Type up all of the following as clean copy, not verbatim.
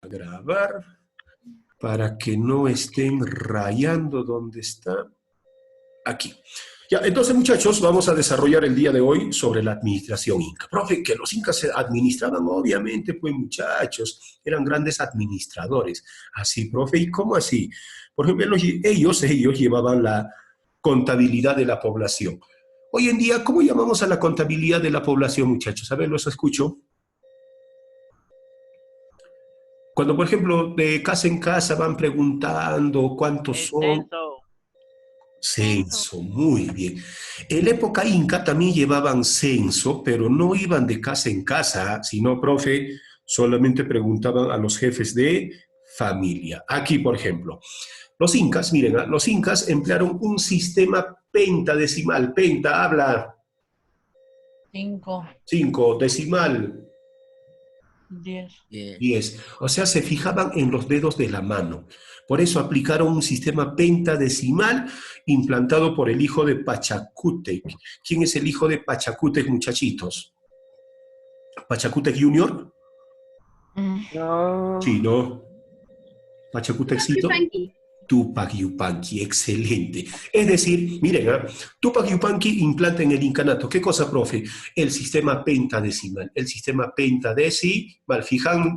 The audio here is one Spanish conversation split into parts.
grabar para que no estén rayando donde está. Aquí. Ya, entonces, muchachos, vamos a desarrollar el día de hoy sobre la administración inca. Profe, que los incas se administraban, obviamente, pues, muchachos, eran grandes administradores. Así, profe, ¿y cómo así? Por ejemplo, ellos llevaban la contabilidad de la población. Hoy en día, ¿cómo llamamos a la contabilidad de la población, muchachos? A ver, los escucho. Cuando, por ejemplo, de casa en casa van preguntando cuántos son. Censo, muy bien. En la época inca también llevaban censo, pero no iban de casa en casa, sino, profe, solamente preguntaban a los jefes de familia. Aquí, por ejemplo, los incas, miren, los incas emplearon un sistema pentadecimal. Penta, habla. 5. 5, decimal. 10. 10. O sea, se fijaban en los dedos de la mano. Por eso aplicaron un sistema pentadecimal implantado por el hijo de Pachacútec. ¿Quién es el hijo de Pachacútec, muchachitos? ¿Pachacútec Junior? No. Sí, ¿no? ¿Pachacúteccito? Tupac Yupanqui, excelente. Es decir, miren, Tupac Yupanqui implanta en el incanato, ¿qué cosa, profe? El sistema pentadecimal. El sistema pentadecimal,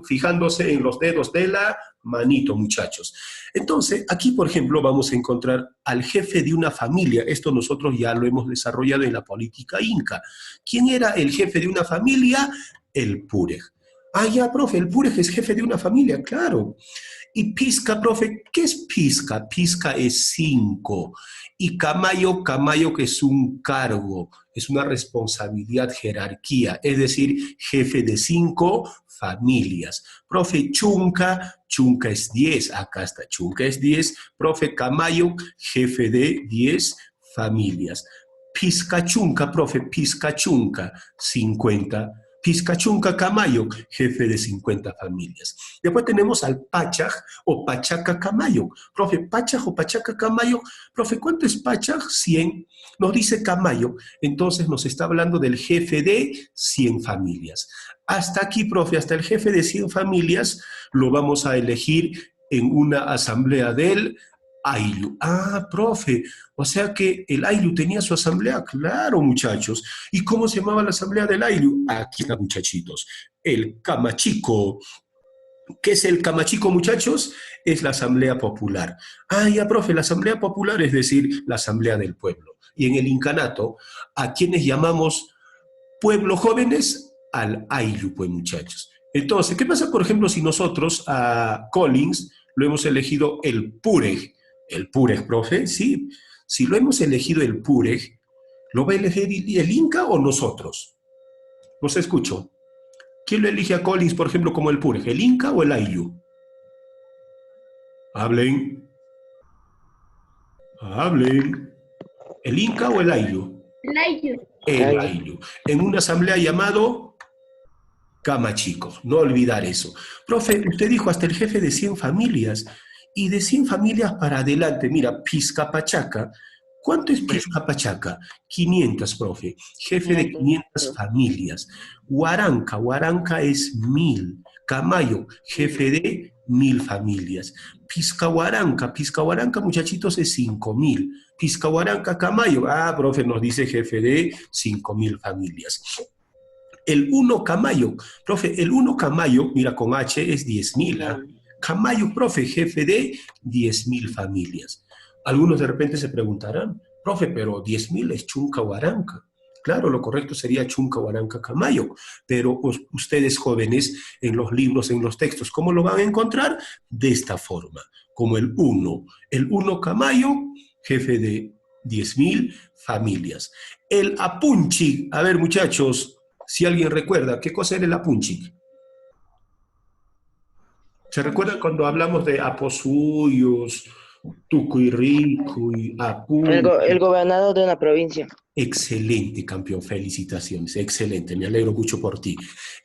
fijándose en los dedos de la manito, muchachos. Entonces, aquí, por ejemplo, vamos a encontrar al jefe de una familia. Esto nosotros ya lo hemos desarrollado en la política inca. ¿Quién era el jefe de una familia? El purej. Ah, ya, profe, el purej es jefe de una familia, claro. Y pizca, profe, ¿qué es pizca? Pizca es 5. Y camayo que es un cargo, es una responsabilidad, jerarquía, es decir, jefe de 5 familias. Profe, chunca es 10, acá está, chunca es 10. Profe, camayo, jefe de 10 familias. Pizcachunca, profe, pizcachunca, 50. Pizcachunca Camayo, jefe de 50 familias. Después tenemos al Pachaj o Pachaca Camayo. Profe, Pachaj o Pachaca Camayo. Profe, ¿cuánto es Pachaj? 100. Nos dice Camayo. Entonces nos está hablando del jefe de 100 familias. Hasta aquí, profe, hasta el jefe de 100 familias lo vamos a elegir en una asamblea del Ayllu. Ah, profe, o sea que el Ayllu tenía su asamblea, claro, muchachos. ¿Y cómo se llamaba la asamblea del Ayllu? Aquí está, muchachitos, el Camachico. ¿Qué es el Camachico, muchachos? Es la asamblea popular. Ah, ya, profe, la asamblea popular, es decir, la asamblea del pueblo. Y en el incanato, ¿a quienes llamamos pueblo jóvenes? Al Ayllu, pues, muchachos. Entonces, ¿qué pasa, por ejemplo, si nosotros a Collins lo hemos elegido el purej? El purej, profe, sí. Si lo hemos elegido el purej, ¿lo va a elegir el Inca o nosotros? Los escucho. ¿Quién lo elige a Collins, por ejemplo, como el purej? ¿El Inca o el Ayllu? Hablen. Hablen. ¿El Inca o el Ayllu? El Ayllu. El Ayllu. En una asamblea llamado Camachico. No olvidar eso. Profe, usted dijo hasta el jefe de 100 familias. Y de 100 familias para adelante, mira, Pizcapachaca. ¿Cuánto es Pizcapachaca? 500, profe. Jefe de 500 familias. Huaranca es 1000. Camayo, jefe de 1000 familias. Pizcahuaranca, muchachitos, es 5000. Pizcahuaranca, Camayo, profe, nos dice jefe de 5000 familias. El 1 Camayo, profe, el 1 Camayo, mira, con H es 10.000, Camayo, profe, jefe de 10.000 familias. Algunos de repente se preguntarán, profe, pero 10.000 es Chunca Huaranca. Claro, lo correcto sería Chunca Huaranca Camayo, pero ustedes jóvenes en los libros, en los textos, ¿cómo lo van a encontrar? De esta forma, como el 1 Camayo, jefe de 10.000 familias. El Apunchi, a ver, muchachos, si alguien recuerda, ¿qué cosa era el Apunchi? ¿Se recuerdan cuando hablamos de Aposuyos, Tucuyricui, Apunchi? El gobernador de una provincia. Excelente, campeón, felicitaciones, excelente, me alegro mucho por ti.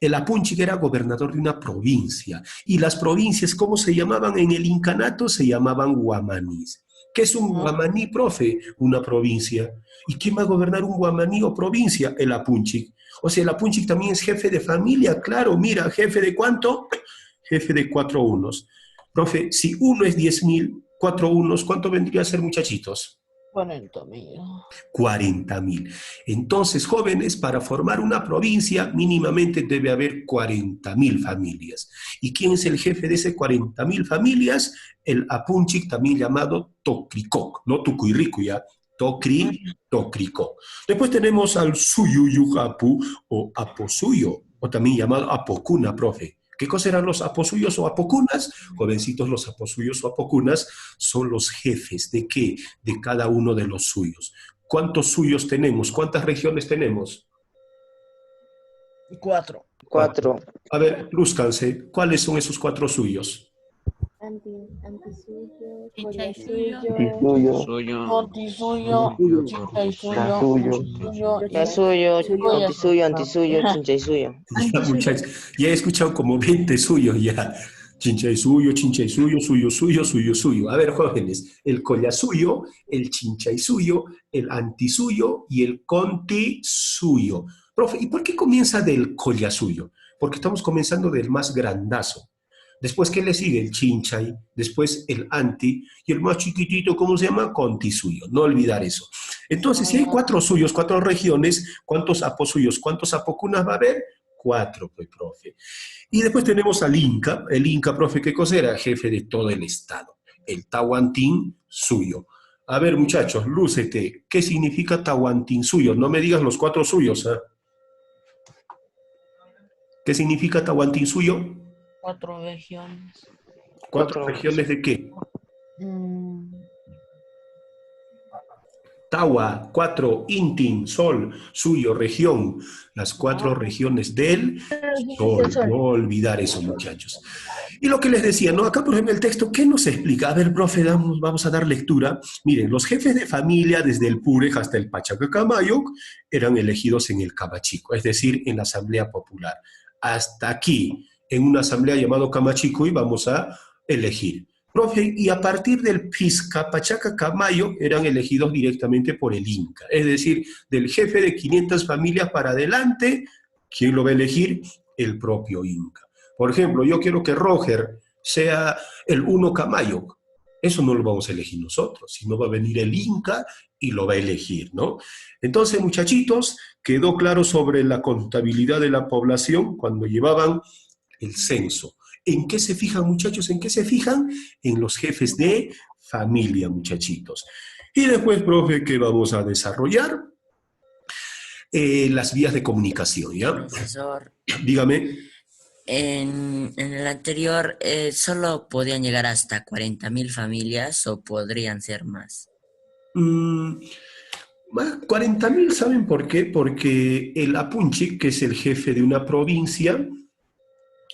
El Apunchi era gobernador de una provincia, y las provincias, ¿cómo se llamaban en el incanato? Se llamaban guamanís. ¿Qué es un guamaní, profe? Una provincia. ¿Y quién va a gobernar un guamaní o provincia? El Apunchi. O sea, el Apunchi también es jefe de familia, claro, mira, jefe de ¿cuánto? jefe de 4 unos. Profe, si 1 es 10.000, 4 unos, ¿cuánto vendría a ser, muchachitos? 40.000. 40.000. Entonces, jóvenes, para formar una provincia mínimamente debe haber 40.000 familias. ¿Y quién es el jefe de esas 40.000 familias? El Apunchik, también llamado Tocricoc, no Tucuirricu, ya, Tocricoc. Después tenemos al Suyuyujapu o Aposuyo, o también llamado Apocuna, profe. ¿Qué cosa eran los aposuyos o apocunas? Jovencitos, los aposuyos o apocunas son los jefes ¿de qué? De cada uno de los suyos. ¿Cuántos suyos tenemos? ¿Cuántas regiones tenemos? 4. 4. A ver, lúzcanse. ¿Cuáles son esos 4 suyos? Antisuyo, Chicha y Collasuyo, Suyo, Antisuyo, chicha y suyo, Suyo, suyo, Yasuyo, Suyo, Antisuyo, Antisuyo, Chincha y Suyo. Ya, muchachos, ya he escuchado como 20 suyos ya. Chincha y suyo, suyo, suyo, suyo, suyo. A ver, jóvenes, el collasuyo, el chincha y suyo, el antisuyo y el contisuyo. Profe, ¿y por qué comienza del collasuyo? Porque estamos comenzando del más grandazo. Después, ¿qué le sigue? El chinchay, después el anti, y el más chiquitito, ¿cómo se llama? Contisuyo. No olvidar eso. Entonces, si hay 4 suyos, 4 regiones, ¿cuántos aposuyos, cuántos apocunas va a haber? 4, pues, profe. Y después tenemos al Inca. El Inca, profe, ¿qué cosa era? Jefe de todo el estado. El Tahuantín suyo. A ver, muchachos, lúcete. ¿Qué significa Tahuantín suyo? No me digas los 4 suyos, ¿eh? ¿Qué significa Tahuantín suyo? 4 regiones. 4 regiones de qué? Tawa, 4, Intin, Sol, suyo, región, las 4 regiones del Sol. No olvidar eso, muchachos. Y lo que les decía, ¿no? Acá, por ejemplo, el texto, ¿qué nos explica? A ver, profe, vamos a dar lectura. Miren, los jefes de familia, desde el Purej hasta el Pachacacamayoc, eran elegidos en el Camachico, es decir, en la Asamblea Popular. Hasta aquí, en una asamblea llamada Camachico, y vamos a elegir. Profe, y a partir del Pisca, Pachaca, Camayo, eran elegidos directamente por el Inca. Es decir, del jefe de 500 familias para adelante, ¿quién lo va a elegir? El propio Inca. Por ejemplo, yo quiero que Roger sea el 1 Camayo. Eso no lo vamos a elegir nosotros, sino va a venir el Inca y lo va a elegir, ¿no? Entonces, muchachitos, quedó claro sobre la contabilidad de la población cuando llevaban el censo. ¿En qué se fijan, muchachos? ¿En qué se fijan? En los jefes de familia, muchachitos. Y después, profe, ¿qué vamos a desarrollar? Las vías de comunicación, ¿ya? Profesor, Dígame. en el anterior, ¿solo podían llegar hasta 40.000 familias o podrían ser más? 40.000, ¿saben por qué? Porque el Apunchik, que es el jefe de una provincia,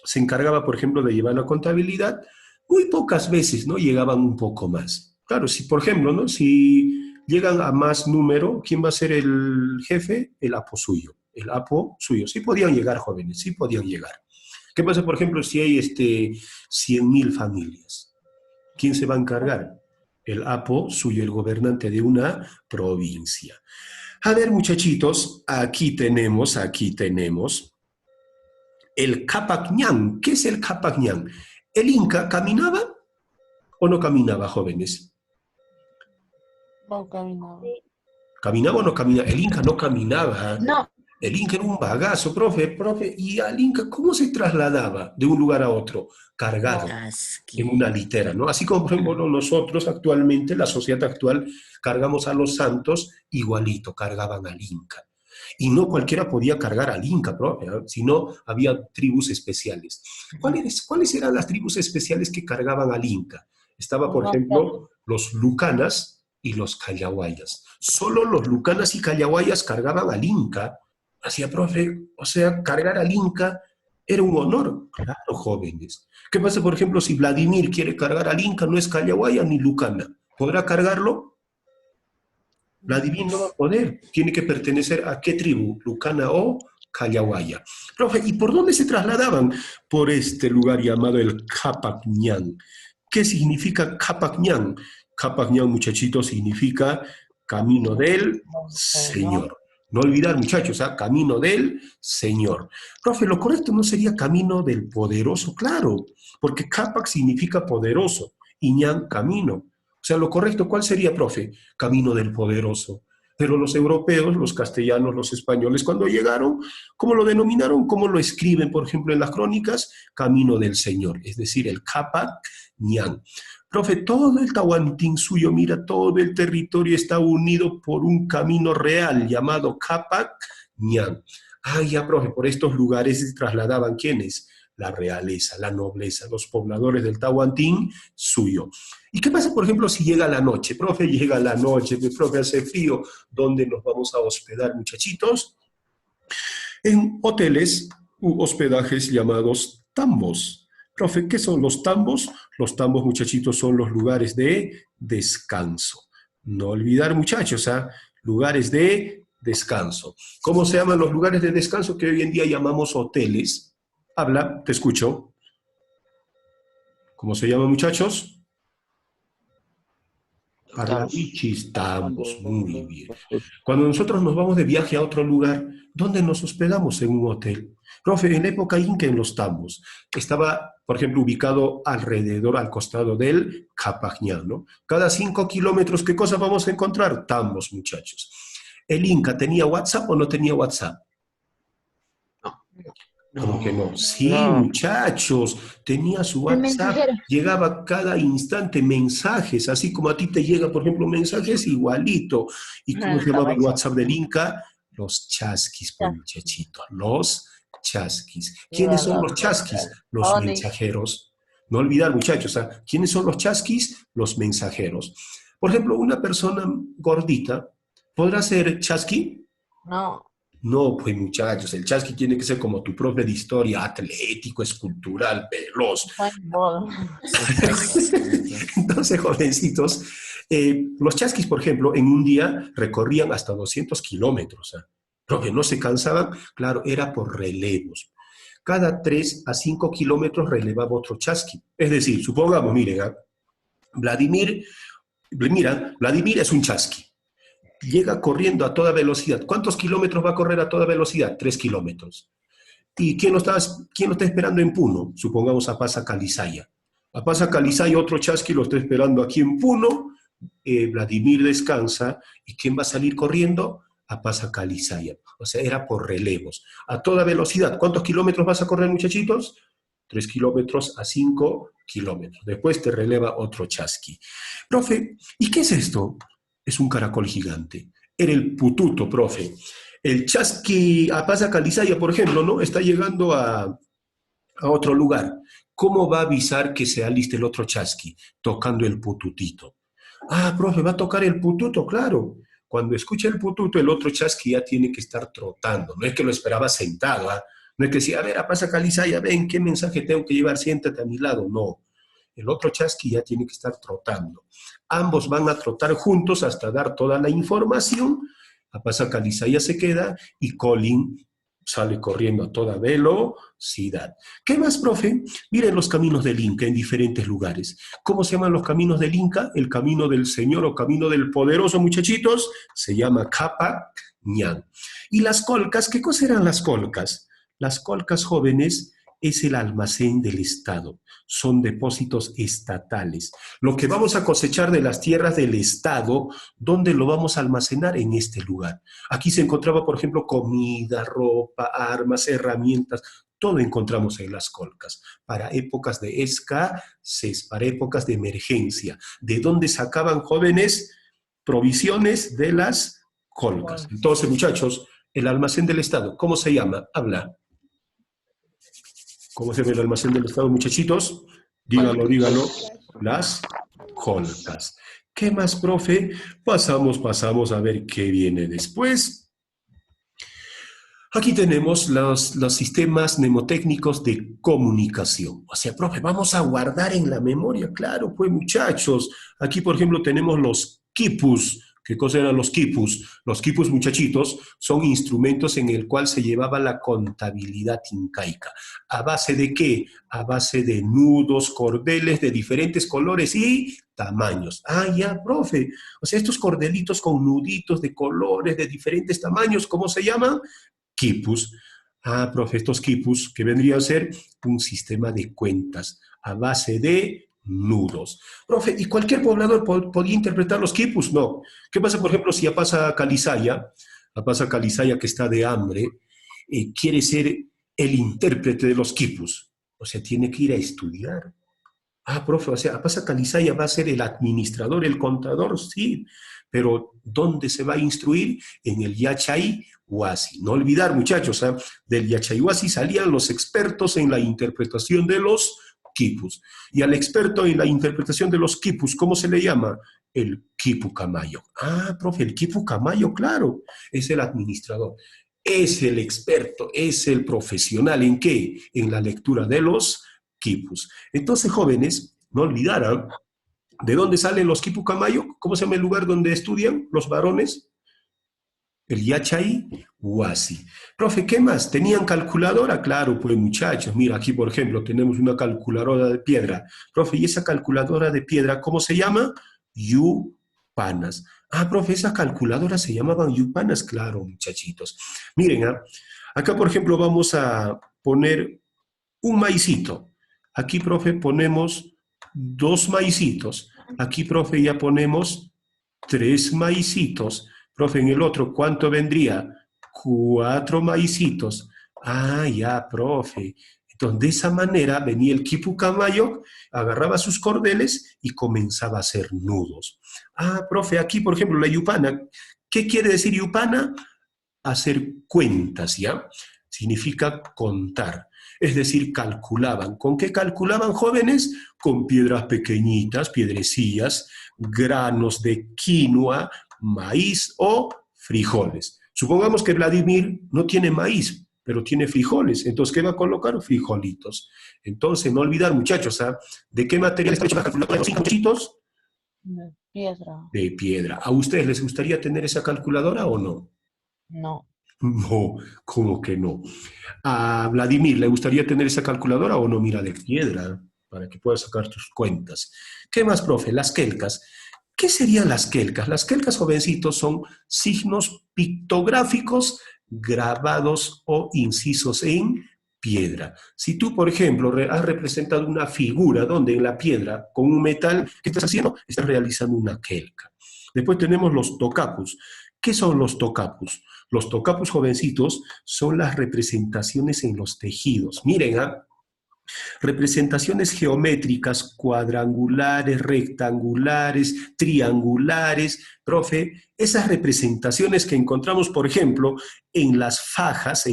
se encargaba, por ejemplo, de llevar la contabilidad. Muy pocas veces, ¿no? Llegaban un poco más. Claro, si, por ejemplo, ¿no? Si llegan a más número, ¿quién va a ser el jefe? El apo suyo. El apo suyo. Sí podían llegar, jóvenes, sí podían llegar. ¿Qué pasa, por ejemplo, si hay 100.000 familias? ¿Quién se va a encargar? El apo suyo, el gobernante de una provincia. A ver, muchachitos, aquí tenemos el Capac Ñan. ¿Qué es el Capac Ñan? ¿El Inca caminaba o no caminaba, jóvenes? No caminaba. ¿Caminaba o no caminaba? El Inca no caminaba. No. El Inca era un bagazo, profe. ¿Y al Inca cómo se trasladaba de un lugar a otro? Cargado en una litera, ¿no? Así como, por ejemplo, nosotros actualmente, la sociedad actual, cargamos a los santos igualito, cargaban al Inca. Y no cualquiera podía cargar al Inca, profe, ¿eh? Sino había tribus especiales. ¿Cuáles eran las tribus especiales que cargaban al Inca? Estaba, por ejemplo, los Lucanas y los Callahuayas. Solo los Lucanas y Callahuayas cargaban al Inca. Hacía, profe, o sea, cargar al Inca era un honor. Claro, jóvenes. ¿Qué pasa, por ejemplo, si Vladimir quiere cargar al Inca? No es Callahuaya ni Lucana. ¿Podrá cargarlo? Vladimir no va a poder. Tiene que pertenecer a qué tribu, Lucana o Callahuaya. Profe, ¿y por dónde se trasladaban? Por este lugar llamado el Capac Ñan. ¿Qué significa Capac Ñan? Capac Ñan, muchachitos, significa camino del Señor. No olvidar, muchachos, camino del Señor. Profe, lo correcto no sería camino del poderoso, claro, porque Capac significa poderoso y Ñan, camino. O sea, lo correcto, ¿cuál sería, profe? Camino del poderoso. Pero los europeos, los castellanos, los españoles, cuando llegaron, ¿cómo lo denominaron? ¿Cómo lo escriben, por ejemplo, en las crónicas? Camino del Señor, es decir, el Capac Ñan. Profe, todo el Tahuantinsuyo, mira, todo el territorio está unido por un camino real llamado Capac Ñan. Ah, ya, profe, por estos lugares se trasladaban, ¿quiénes? La realeza, la nobleza, los pobladores del Tahuantinsuyo. ¿Y qué pasa, por ejemplo, si llega la noche? Profe, llega la noche, profe, hace frío. ¿Dónde nos vamos a hospedar, muchachitos? En hoteles u hospedajes llamados tambos. Profe, ¿qué son los tambos? Los tambos, muchachitos, son los lugares de descanso. No olvidar, muchachos, lugares de descanso. ¿Cómo se llaman los lugares de descanso que hoy en día llamamos hoteles? Habla, te escucho. ¿Cómo se llaman, muchachos? Parlabichis, tambos, muy bien. Cuando nosotros nos vamos de viaje a otro lugar, ¿dónde nos hospedamos? En un hotel. Profe, en la época inca, en los tambos, estaba, por ejemplo, ubicado alrededor, al costado del Capac Ñan, ¿no? Cada 5 kilómetros, ¿qué cosa vamos a encontrar? Tambos, muchachos. ¿El inca tenía WhatsApp o no tenía WhatsApp? ¿Cómo que no? Sí, muchachos, tenía su WhatsApp, llegaba cada instante mensajes, así como a ti te llega, por ejemplo, mensajes igualito. ¿Y cómo se llamaba el WhatsApp del Inca? Los chasquis, pues, muchachitos, los chasquis. ¿Quiénes son los chasquis? Los mensajeros. No olvidar, muchachos, ¿quiénes son los chasquis? Los mensajeros. Por ejemplo, una persona gordita, ¿podrá ser chasqui? No. No, pues muchachos, el chasqui tiene que ser como tu profe de historia, atlético, escultural, veloz. Entonces, jovencitos, los chasquis, por ejemplo, en un día recorrían hasta 200 kilómetros. Profe, no se cansaban, claro, era por relevos. Cada 3 a 5 kilómetros relevaba otro chasqui. Es decir, supongamos, miren, Vladimir es un chasqui. Llega corriendo a toda velocidad. ¿Cuántos kilómetros va a correr a toda velocidad? 3 kilómetros. ¿Y quién lo está esperando en Puno? Supongamos a Pasa Calizaya. A Pasa Calizaya otro chasqui lo está esperando aquí en Puno. Vladimir descansa. ¿Y quién va a salir corriendo? A Pasa Calizaya. O sea, era por relevos. A toda velocidad. ¿Cuántos kilómetros vas a correr, muchachitos? 3 kilómetros a 5 kilómetros. Después te releva otro chasqui. Profe, ¿y qué es esto? Es un caracol gigante. Era el pututo, profe. El chasqui a Pasa Calizaya, por ejemplo, ¿no? Está llegando a otro lugar. ¿Cómo va a avisar que se aliste el otro chasqui? Tocando el pututito. Ah, profe, ¿va a tocar el pututo? Claro. Cuando escucha el pututo, el otro chasqui ya tiene que estar trotando. No es que lo esperaba sentado, No es que decía, a ver, a Pasa Calizaya, ven, ¿qué mensaje tengo que llevar? Siéntate a mi lado. No. El otro chasqui ya tiene que estar trotando. Ambos van a trotar juntos hasta dar toda la información. A Pasa Calizaya se queda y Colin sale corriendo a toda velocidad. ¿Qué más, profe? Miren los caminos del Inca en diferentes lugares. ¿Cómo se llaman los caminos del Inca? El camino del Señor o camino del poderoso, muchachitos, se llama Capac Ñan. ¿Y las colcas? ¿Qué cosa eran las colcas? Las colcas, jóvenes, es el almacén del Estado. Son depósitos estatales. Lo que vamos a cosechar de las tierras del Estado, ¿dónde lo vamos a almacenar? En este lugar. Aquí se encontraba, por ejemplo, comida, ropa, armas, herramientas. Todo encontramos en las colcas. Para épocas de escasez, para épocas de emergencia. ¿De dónde sacaban, jóvenes? Provisiones de las colcas. Entonces, muchachos, el almacén del Estado, ¿cómo se llama? Habla. ¿Cómo se ve el almacén del Estado, muchachitos? Dígalo. Las colcas. ¿Qué más, profe? Pasamos a ver qué viene después. Aquí tenemos los sistemas mnemotécnicos de comunicación. O sea, profe, vamos a guardar en la memoria. Claro, pues, muchachos. Aquí, por ejemplo, tenemos los quipus. ¿Qué cosa eran los quipus? Los quipus, muchachitos, son instrumentos en el cual se llevaba la contabilidad incaica. ¿A base de qué? A base de nudos, cordeles de diferentes colores y tamaños. Ah, ya, profe. O sea, estos cordelitos con nuditos de colores de diferentes tamaños, ¿cómo se llaman? Quipus. Ah, profe, estos quipus que vendrían a ser un sistema de cuentas a base de nudos. Profe, ¿y cualquier poblador podía interpretar los quipus? No. ¿Qué pasa, por ejemplo, si Apasa Calizaya que está de hambre, quiere ser el intérprete de los quipus? O sea, tiene que ir a estudiar. Ah, profe, o sea, Apasa Calizaya va a ser el administrador, el contador, sí, pero ¿dónde se va a instruir? En el Yachay Huasi. No olvidar, muchachos, ¿eh? Del Yachay Huasi salían los expertos en la interpretación de los quipus. Y al experto en la interpretación de los quipus, ¿cómo se le llama? El quipu camayo. Ah, profe, el quipu camayo, claro, es el administrador, es el experto, es el profesional. ¿En qué? En la lectura de los quipus. Entonces, jóvenes, no olvidaran de dónde salen los quipu camayo. ¿Cómo se llama el lugar donde estudian los varones? El Yachay Huasi. Profe, ¿qué más? ¿Tenían calculadora? Claro, pues muchachos, mira, aquí por ejemplo tenemos una calculadora de piedra. Profe, ¿y esa calculadora de piedra cómo se llama? Yupanas. Ah, profe, esas calculadoras se llamaban yupanas, claro, muchachitos. Miren, acá por ejemplo vamos a poner un maicito. Aquí, profe, ponemos 2 maicitos. Aquí, profe, ya ponemos 3 maicitos. Profe, en el otro, ¿cuánto vendría? 4 maicitos. Ah, ya, profe. Entonces, de esa manera venía el quipu camayo, agarraba sus cordeles y comenzaba a hacer nudos. Ah, profe, aquí, por ejemplo, la yupana. ¿Qué quiere decir yupana? Hacer cuentas, ¿ya? Significa contar. Es decir, calculaban. ¿Con qué calculaban, jóvenes? Con piedras pequeñitas, piedrecillas, granos de quinoa, maíz o frijoles. Supongamos que Vladimir no tiene maíz, pero tiene frijoles. Entonces, ¿qué va a colocar? Frijolitos. Entonces, no olvidar, muchachos, ¿ah? ¿De qué material está hecha la calculadora de los 5 muchachitos? De piedra. De piedra. ¿A ustedes les gustaría tener esa calculadora o no? No. No, ¿cómo que no? ¿A Vladimir le gustaría tener esa calculadora o no? Mira, de piedra, para que puedas sacar tus cuentas. ¿Qué más, profe? Las quelcas. ¿Qué serían las quelcas? Las quelcas, jovencitos, son signos pictográficos grabados o incisos en piedra. Si tú, por ejemplo, has representado una figura donde en la piedra, con un metal, ¿qué estás haciendo? Estás realizando una quelca. Después tenemos los tocapus. ¿Qué son los tocapus? Los tocapus, jovencitos, son las representaciones en los tejidos. Miren, representaciones geométricas, cuadrangulares, rectangulares, triangulares. Profe, esas representaciones que encontramos, por ejemplo, en las fajas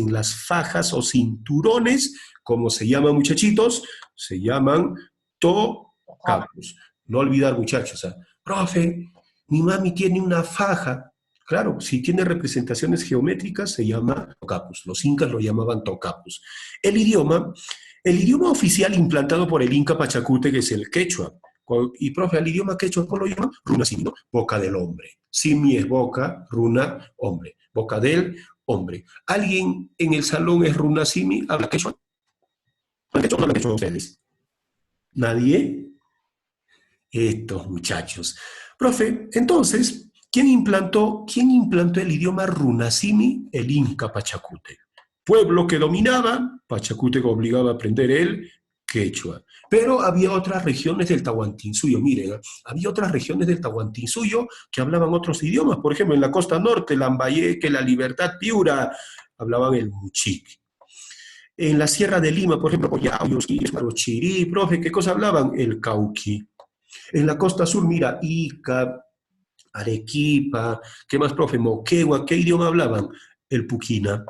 o cinturones, ¿cómo se llaman, muchachitos? Se llaman tocapus. No olvidar, muchachos. Profe, mi mami tiene una faja. Claro, si tiene representaciones geométricas se llama tocapus. Los incas lo llamaban tocapus. El idioma oficial implantado por el Inca Pachacute, que es el quechua. Y, profe, al idioma quechua, ¿cómo lo llaman? Runa simi, ¿no? Boca del hombre. Simi es boca, runa, hombre. Boca del hombre. ¿Alguien en el salón es runa simi? ¿Habla quechua? ¿Habla quechua o no habla quechua ustedes? ¿Nadie? Estos muchachos. Profe, entonces, ¿quién implantó el idioma runasimi? El Inca Pachacute. Pueblo que dominaba, Pachacute que obligaba a aprender el quechua. Pero había otras regiones del Tahuantinsuyo, miren, había otras regiones del Tahuantinsuyo que hablaban otros idiomas. Por ejemplo, en la costa norte, Lambayeque, La Libertad, Piura, hablaban el muchique. En la Sierra de Lima, por ejemplo, Chirí, profe, ¿qué cosa hablaban? El cauqui. En la costa sur, mira, Ica, Arequipa, ¿qué más, profe? Moquegua, ¿qué idioma hablaban? El puquina.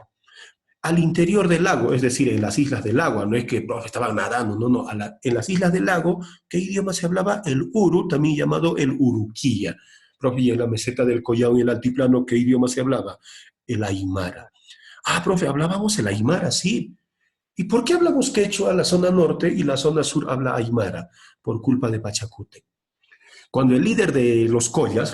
Al interior del lago, es decir, en las islas del lago, no es que, profe, estaban nadando, no, en las islas del lago, ¿qué idioma se hablaba? El uru, también llamado el uruquilla. Profe, y en la meseta del Collao, en el altiplano, ¿qué idioma se hablaba? El aymara. Ah, profe, hablábamos el aymara, sí. ¿Y por qué hablamos quechua la zona norte y la zona sur habla aymara? Por culpa de Pachacute. Cuando el líder de los Collas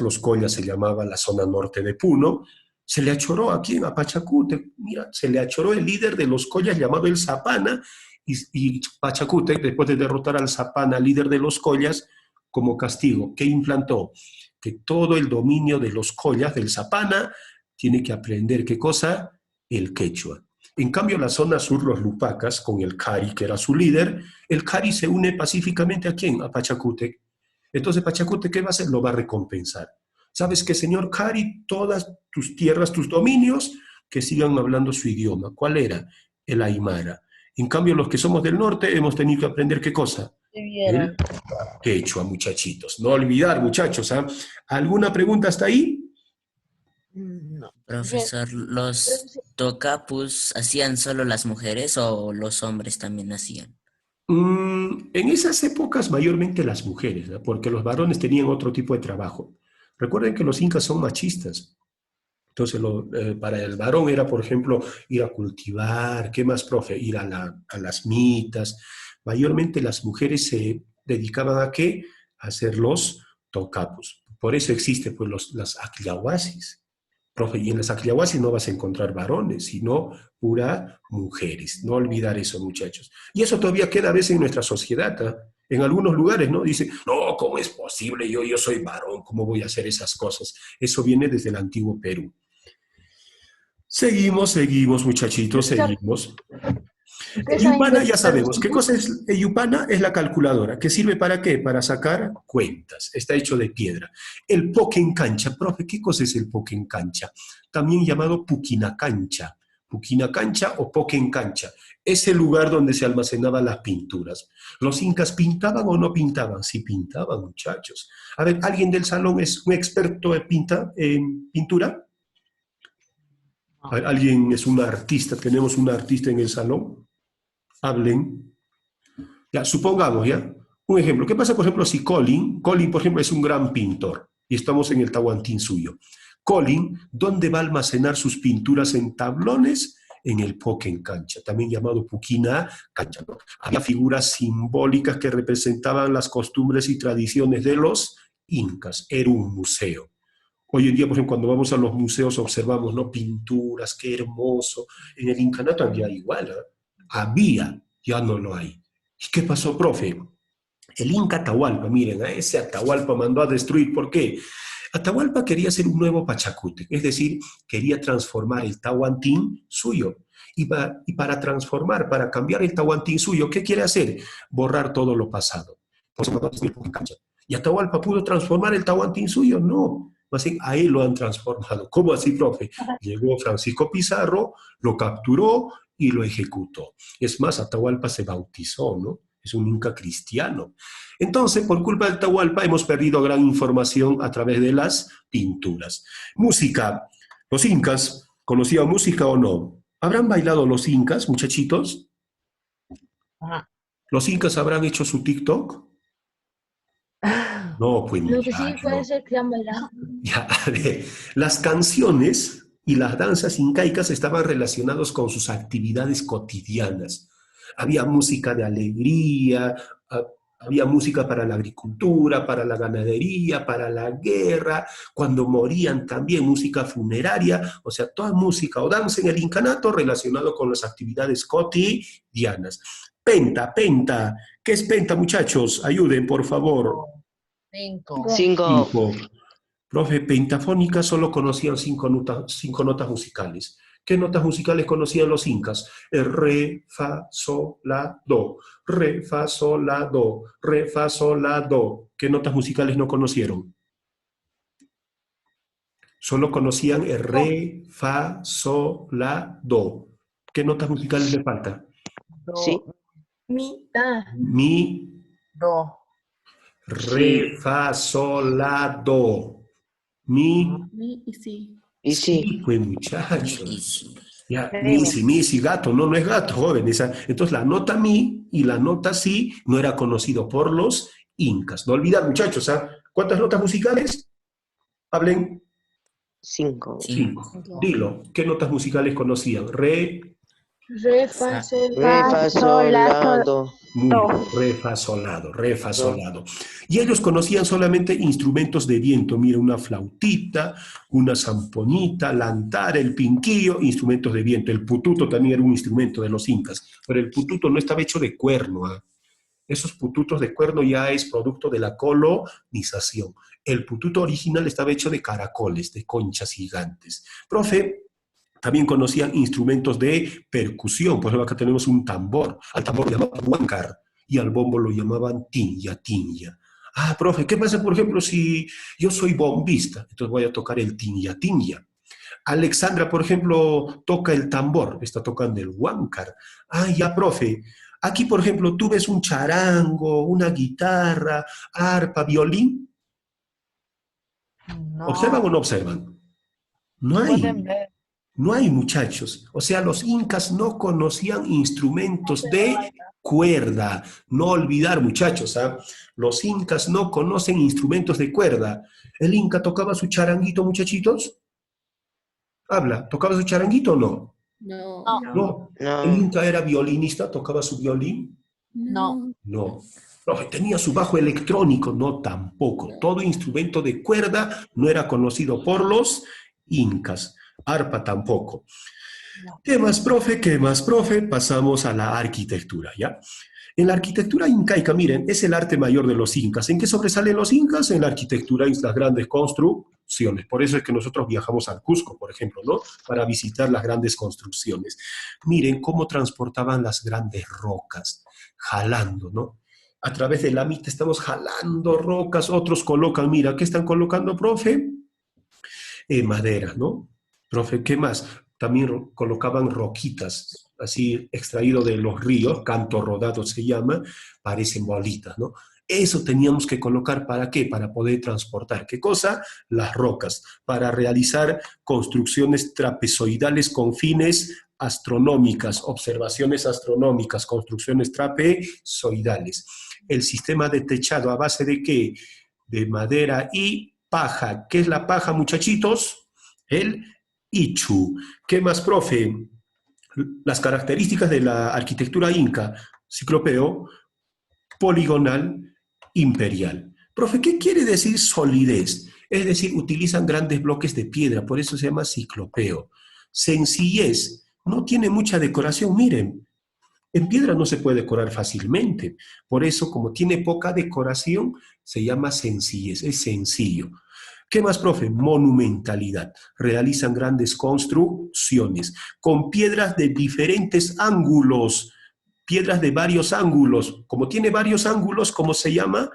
se llamaba la zona norte de Puno, se le achoró aquí en Pachacútec, mira, se le achoró el líder de los Collas llamado el Zapana, y Pachacútec, después de derrotar al Zapana, líder de los Collas, como castigo, ¿qué implantó? Que todo el dominio de los Collas, del Zapana, tiene que aprender, ¿qué cosa? El quechua. En cambio, la zona sur, los Lupacas, con el Cari, que era su líder, el Cari se une pacíficamente ¿a quién? A Pachacútec. Entonces, Pachacútec, ¿qué va a hacer? Lo va a recompensar. ¿Sabes qué, señor Cari? Todas tus tierras, tus dominios, que sigan hablando su idioma. ¿Cuál era? El Aymara. En cambio, los que somos del norte hemos tenido que aprender ¿qué cosa? El quechua, muchachitos. No olvidar, muchachos. ¿Ah? ¿Alguna pregunta hasta ahí? No. Profesor, ¿los tocapus hacían solo las mujeres o los hombres también hacían? En esas épocas mayormente las mujeres, ¿no? Porque los varones tenían otro tipo de trabajo. Recuerden que los incas son machistas. Entonces, para el varón era, por ejemplo, ir a cultivar, ¿qué más, profe? Ir a las mitas. Mayormente las mujeres se dedicaban ¿a qué? A hacer los tocapos. Por eso existe pues las acliahuasis. Profe, y en las acliahuasis no vas a encontrar varones, sino pura mujeres. No olvidar eso, muchachos. Y eso todavía queda a veces en nuestra sociedad, ¿eh? En algunos lugares, ¿no? Dice, no, ¿cómo es posible? Yo soy varón, ¿cómo voy a hacer esas cosas? Eso viene desde el antiguo Perú. Seguimos, muchachitos, seguimos. Eyupana ya sabemos. ¿Qué cosa es Eyupana? Es la calculadora. ¿Que sirve para qué? Para sacar cuentas. Está hecho de piedra. El Poquencancha. Profe, ¿qué cosa es el Poquencancha? También llamado Puquinacancha. Puquinacancha o Poquencancha. Es el lugar donde se almacenaban las pinturas. ¿Los incas pintaban o no pintaban? Sí pintaban, muchachos. A ver, ¿alguien del salón es un experto en pintura? A ver, ¿alguien es un artista? ¿Tenemos un artista en el salón? Hablen. Ya, supongamos, ¿ya? Un ejemplo. ¿Qué pasa, por ejemplo, si Colin, por ejemplo, es un gran pintor y estamos en el Tahuantinsuyo? Colin, ¿dónde va a almacenar sus pinturas en tablones? En el Poquencancha, también llamado Puquina Cancha, ¿no? Había figuras simbólicas que representaban las costumbres y tradiciones de los incas. Era un museo. Hoy en día, por ejemplo, cuando vamos a los museos observamos, ¿no? Pinturas, qué hermoso. En el incanato había igual, ¿eh? Había, ya no lo hay. ¿Y qué pasó, profe? El Inca Atahualpa, miren, a ese Atahualpa mandó a destruir. ¿Por qué? Atahualpa quería ser un nuevo Pachacútec, es decir, quería transformar el Tahuantinsuyo. Y para transformar, para cambiar el Tahuantinsuyo, ¿qué quiere hacer? Borrar todo lo pasado. Por eso mandó a destruir Poquencancha. ¿Y Atahualpa pudo transformar el Tahuantinsuyo? No. Así, a él lo han transformado. ¿Cómo así, profe? Llegó Francisco Pizarro, lo capturó y lo ejecutó. Es más, Atahualpa se bautizó, ¿no? Es un inca cristiano. Entonces, por culpa del Atahualpa, hemos perdido gran información a través de las pinturas. Música. ¿Los incas conocían música o no? ¿Habrán bailado los incas, muchachitos? Ajá. ¿Los incas habrán hecho su TikTok? No, pues Lo que sí puede no. ser que han bailado. Ya, a ver, las canciones y las danzas incaicas estaban relacionados con sus actividades cotidianas. Había música de alegría, había música para la agricultura, para la ganadería, para la guerra, cuando morían también música funeraria, o sea, toda música o danza en el incanato relacionado con las actividades cotidianas. Penta, ¿qué es penta, muchachos? Ayuden, por favor. 5. 5. 5. Profe, pentafónica solo conocían cinco notas musicales. ¿Qué notas musicales conocían los incas? El re, fa, sol, la, do. Re, fa, sol, la, do. Re, fa, sol, la, do. ¿Qué notas musicales no conocieron? Solo conocían el re, fa, sol, la, do. ¿Qué notas musicales le falta? Sí. Mi, Mi, Do. re, fa, sol, la, do. Mi, y sí. Y sí. sí, pues muchachos. Y sí. Ya, Sí. misi, gato, no es gato, joven. Entonces la nota mi y la nota si no era conocido por los incas. No olvidar, muchachos, ¿ah? ¿Cuántas notas musicales? Hablen. 5. 5. Dilo, ¿qué notas musicales conocían? Re, Re, fa, sol, la, do. Muy bien, re, fa, solado, re, fa, solado. Y ellos conocían solamente instrumentos de viento. Mira, una flautita, una zamponita, la antara, el pinquillo, instrumentos de viento. El pututo también era un instrumento de los incas, pero el pututo no estaba hecho de cuerno. ¿Ah? Esos pututos de cuerno ya es producto de la colonización. El pututo original estaba hecho de caracoles, de conchas gigantes. Profe, también conocían instrumentos de percusión. Por ejemplo, acá tenemos un tambor. Al tambor lo llamaban huáncar y al bombo lo llamaban tinya, tinya. Ah, profe, ¿qué pasa, por ejemplo, si yo soy bombista? Entonces voy a tocar el tinya, tinya. Alexandra, por ejemplo, toca el tambor, está tocando el huáncar. Ah, ya, profe. Aquí, por ejemplo, tú ves un charango, una guitarra, arpa, violín. No. ¿Observan o no observan? No Pueden hay. ver. No hay, muchachos. O sea, los incas no conocían instrumentos de cuerda. No olvidar, muchachos, ¿ah? Los incas no conocen instrumentos de cuerda. ¿El inca tocaba su charanguito, muchachitos? Habla, ¿tocaba su charanguito o no? No. No. ¿El No. inca era violinista? ¿Tocaba su violín? No. No. Profe, ¿tenía su bajo electrónico? No, tampoco. Todo instrumento de cuerda no era conocido por los incas. Arpa tampoco. No. ¿Qué más, profe? ¿Qué más, profe? Pasamos a la arquitectura, ¿ya? En la arquitectura incaica, miren, es el arte mayor de los incas. ¿En qué sobresalen los incas? En la arquitectura y las grandes construcciones. Por eso es que nosotros viajamos al Cusco, por ejemplo, ¿no? Para visitar las grandes construcciones. Miren cómo transportaban las grandes rocas, jalando, ¿no? A través del amite estamos jalando rocas, otros colocan, mira, ¿qué están colocando, profe? Madera, ¿no? Profe, ¿qué más? También colocaban roquitas, así extraído de los ríos, canto rodado se llama, parecen bolitas, ¿no? Eso teníamos que colocar, ¿para qué? Para poder transportar. ¿Qué cosa? Las rocas, para realizar construcciones trapezoidales con fines astronómicas, observaciones astronómicas, construcciones trapezoidales. El sistema de techado, ¿a base de qué? De madera y paja. ¿Qué es la paja, muchachitos? El ichu. ¿Qué más, profe? Las características de la arquitectura inca, ciclopeo, poligonal, imperial. Profe, ¿qué quiere decir solidez? Es decir, utilizan grandes bloques de piedra, por eso se llama ciclopeo. Sencillez, no tiene mucha decoración, miren, en piedra no se puede decorar fácilmente, por eso como tiene poca decoración, se llama sencillez, es sencillo. ¿Qué más, profe? Monumentalidad. Realizan grandes construcciones con piedras de diferentes ángulos, piedras de varios ángulos. Como tiene varios ángulos, ¿cómo se llama?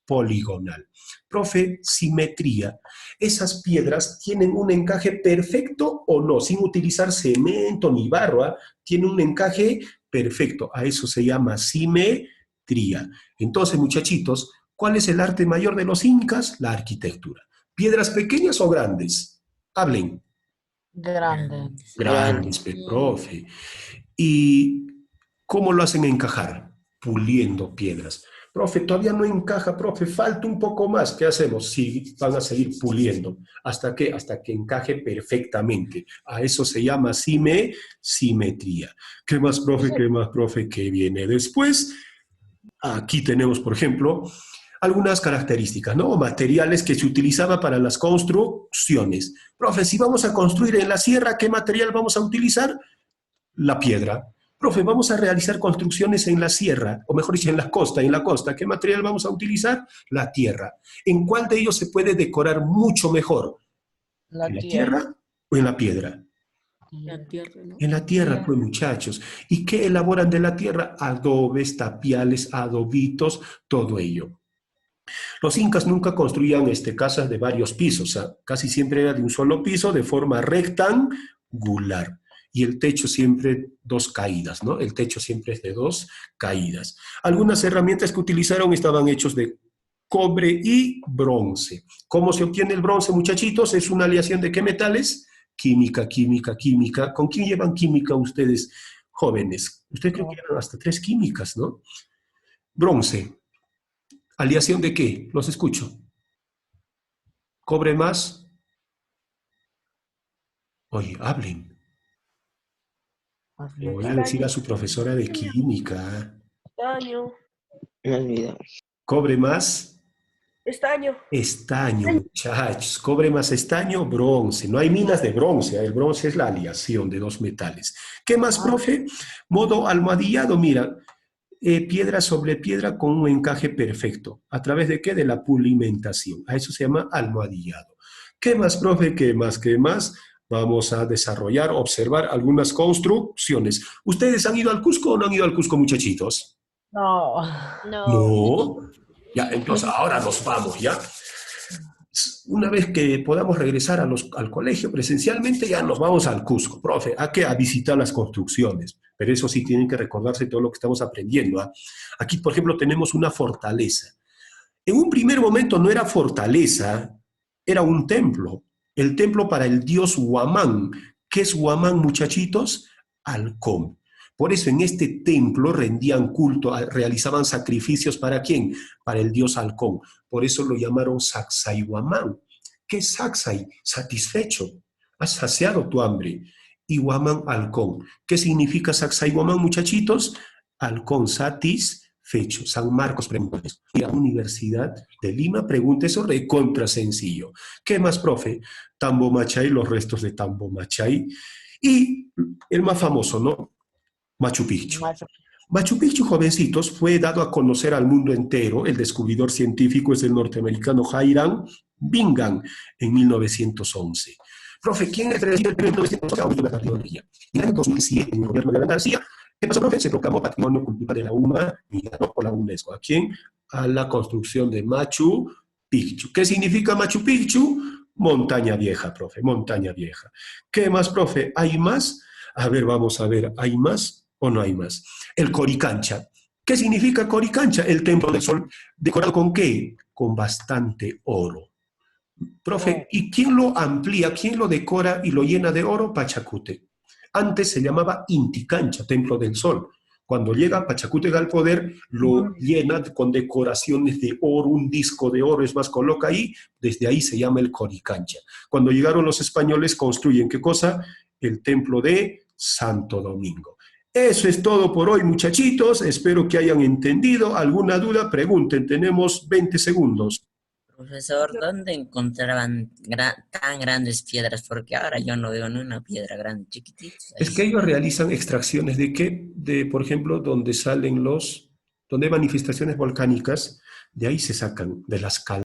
Poligonal. Profe, simetría. ¿Esas piedras tienen un encaje perfecto o no? Sin utilizar cemento ni barro, ¿eh? Tiene un encaje perfecto. A eso se llama simetría. Entonces, muchachitos, ¿cuál es el arte mayor de los incas? La arquitectura. ¿Piedras pequeñas o grandes? Hablen. Grande. Grandes, profe. ¿Y cómo lo hacen encajar? Puliendo piedras. Profe, todavía no encaja, profe, falta un poco más. ¿Qué hacemos? Sí, van a seguir puliendo. ¿Hasta qué? Hasta que encaje perfectamente. A eso se llama simetría. ¿Qué más, profe? ¿Qué más, profe? ¿Qué viene después? Aquí tenemos, por ejemplo, algunas características, ¿no? Materiales que se utilizaban para las construcciones. Profe, si vamos a construir en la sierra, ¿qué material vamos a utilizar? La piedra. Profe, vamos a realizar construcciones en la sierra, o mejor dicho, en la costa. ¿Qué material vamos a utilizar? La tierra. ¿En cuál de ellos se puede decorar mucho mejor? La ¿En la tierra. tierra o en la piedra? La tierra, ¿no? En la tierra, pues, muchachos. ¿Y qué elaboran de la tierra? Adobes, tapiales, adobitos, todo ello. Los incas nunca construían casas de varios pisos, o sea, casi siempre era de un solo piso, de forma rectangular. Y el techo siempre dos caídas, ¿no? El techo siempre es de dos caídas. Algunas herramientas que utilizaron estaban hechos de cobre y bronce. ¿Cómo se obtiene el bronce, muchachitos? Es una aleación de ¿qué metales? Química, química, química. ¿Con quién llevan química ustedes, jóvenes? Ustedes creo que llevan hasta 3 químicas, ¿no? Bronce. ¿Aleación de qué? Los escucho. ¿Cobre más? Oye, hablen. Le voy a decir a su profesora de química. Estaño. Me olvidó. ¿Cobre más? Estaño. Estaño, muchachos. Cobre más estaño, bronce. No hay minas de bronce. El bronce es la aleación de dos metales. ¿Qué más, profe? Modo almohadillado, mira. Piedra sobre piedra con un encaje perfecto. ¿A través de qué? De la pulimentación. A eso se llama almohadillado. ¿Qué más, profe? ¿Qué más? ¿Qué más? Vamos a desarrollar, observar algunas construcciones. ¿Ustedes han ido al Cusco o no han ido al Cusco, muchachitos? No. No. Ya, entonces ahora nos vamos, ¿ya? Una vez que podamos regresar al colegio presencialmente, ya nos vamos al Cusco, profe. ¿A qué? A visitar las construcciones. Pero eso sí tienen que recordarse todo lo que estamos aprendiendo, ¿ah? Aquí, por ejemplo, tenemos una fortaleza. En un primer momento no era fortaleza, era un templo. El templo para el dios Huamán. ¿Qué es Huamán, muchachitos? Halcón. Por eso en este templo rendían culto, realizaban sacrificios ¿para quién? Para el dios Halcón. Por eso lo llamaron Sacsayhuamán. ¿Qué es Sacsay? Satisfecho. Has saciado tu hambre. Y Huamán, halcón. ¿Qué significa Sacsayhuamán, muchachitos? Halcón, satisfecho. San Marcos, pregunta eso. Y la Universidad de Lima pregunta eso, recontra sencillo. ¿Qué más, profe? Tambomachay, los restos de Tambomachay. Y el más famoso, ¿no? Machu Picchu. Machu Picchu, jovencitos, fue dado a conocer al mundo entero. El descubridor científico es el norteamericano Hiram Bingham en 1911. Profe, ¿quién es el presidente de 1911? En el año 2007, en el gobierno de Alan García, ¿qué pasó, profe? Se proclamó Patrimonio Cultural de la Humanidad, ¿no? Por la UNESCO. ¿A quién? A la construcción de Machu Picchu. ¿Qué significa Machu Picchu? Montaña vieja, profe, montaña vieja. ¿Qué más, profe? ¿Hay más? A ver, vamos a ver, ¿hay más o no hay más? El Coricancha. ¿Qué significa Coricancha? El templo del sol. ¿Decorado con qué? Con bastante oro. Profe, ¿y quién lo amplía, quién lo decora y lo llena de oro? Pachacute. Antes se llamaba Inti Cancha, Templo del Sol. Cuando llega Pachacútec al poder, lo llena con decoraciones de oro, un disco de oro, es más, coloca ahí, desde ahí se llama el Coricancha. Cuando llegaron los españoles, construyen, ¿qué cosa? El templo de Santo Domingo. Eso es todo por hoy, muchachitos. Espero que hayan entendido. ¿Alguna duda? Pregunten, tenemos 20 segundos. Profesor, ¿dónde encontraban tan grandes piedras? Porque ahora yo no veo ni una piedra grande, chiquitita. Es que ellos realizan extracciones de qué, de, por ejemplo, donde hay manifestaciones volcánicas, de ahí se sacan, de las caladas.